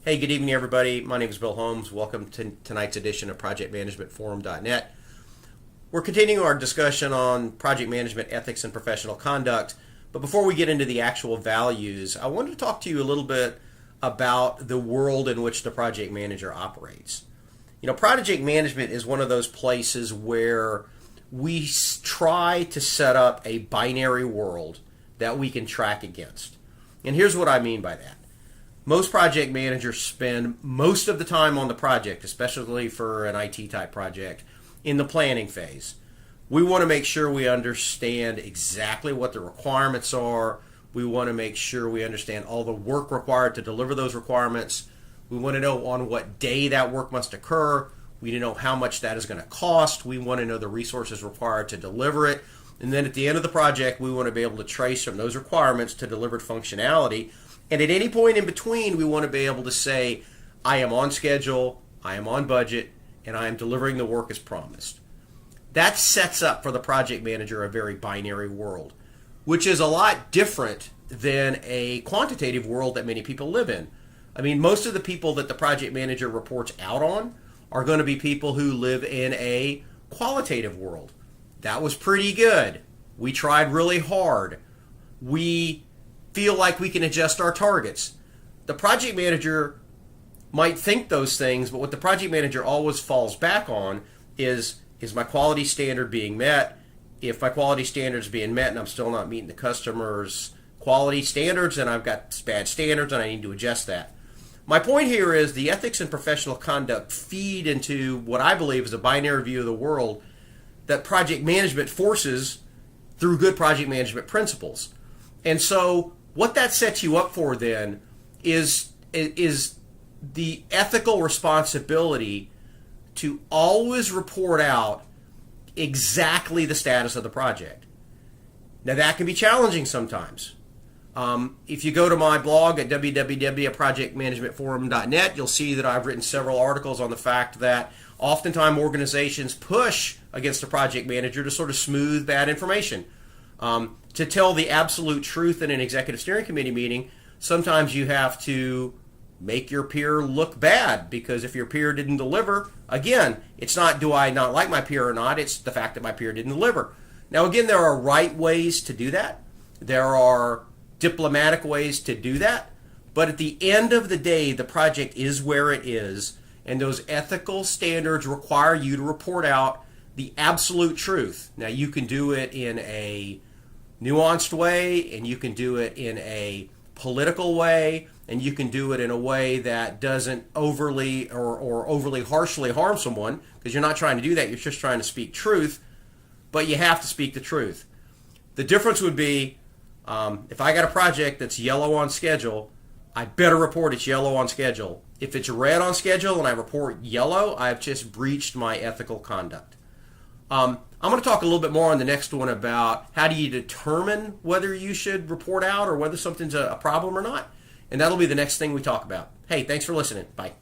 Hey, good evening, everybody. My name is Bill Holmes. Welcome to tonight's edition of ProjectManagementForum.net. We're continuing our discussion on project management ethics and professional conduct. But before we get into the actual values, I wanted to talk to you a little bit about the world in which the project manager operates. You know, project management is one of those places where we try to set up a binary world that we can track against. And here's what I mean by that. Most project managers spend most of the time on the project, especially for an IT type project, in the planning phase. We want to make sure we understand exactly what the requirements are. We want to make sure we understand all the work required to deliver those requirements. We want to know on what day that work must occur. We need to know how much that is going to cost. We want to know the resources required to deliver it. And then at the end of the project, we want to be able to trace from those requirements to delivered functionality. And at any point in between, we want to be able to say, I am on schedule, I am on budget, and I am delivering the work as promised. That sets up for the project manager a very binary world, which is a lot different than a quantitative world that many people live in. I mean, most of the people that the project manager reports out on are going to be people who live in a qualitative world. That was pretty good. We tried really hard. We feel like we can adjust our targets. The project manager might think those things, but what the project manager always falls back on is my quality standard being met? If my quality standard is being met and I'm still not meeting the customer's quality standards, then I've got bad standards and I need to adjust that. My point here is the ethics and professional conduct feed into what I believe is a binary view of the world that project management forces through good project management principles. And so what that sets you up for then is the ethical responsibility to always report out exactly the status of the project. Now that can be challenging sometimes. If you go to my blog at www.projectmanagementforum.net, you'll see that I've written several articles on the fact that oftentimes organizations push against a project manager to sort of smooth bad information. To tell the absolute truth in an executive steering committee meeting, sometimes you have to make your peer look bad, because if your peer didn't deliver, again, it's not do I not like my peer or not, it's the fact that my peer didn't deliver. Now again, there are right ways to do that. There are diplomatic ways to do that. But at the end of the day, the project is where it is, and those ethical standards require you to report out the absolute truth. Now you can do it in a nuanced way, and you can do it in a political way, and you can do it in a way that doesn't overly or overly harshly harm someone, because you're not trying to do that. You're just trying to speak truth, but you have to speak the truth. The difference would be if I got a project that's yellow on schedule, I better report it's yellow on schedule. If it's red on schedule and I report yellow, I've just breached my ethical conduct. I'm going to talk a little bit more on the next one about how do you determine whether you should report out or whether something's a problem or not. And that'll be the next thing we talk about. Hey, thanks for listening. Bye.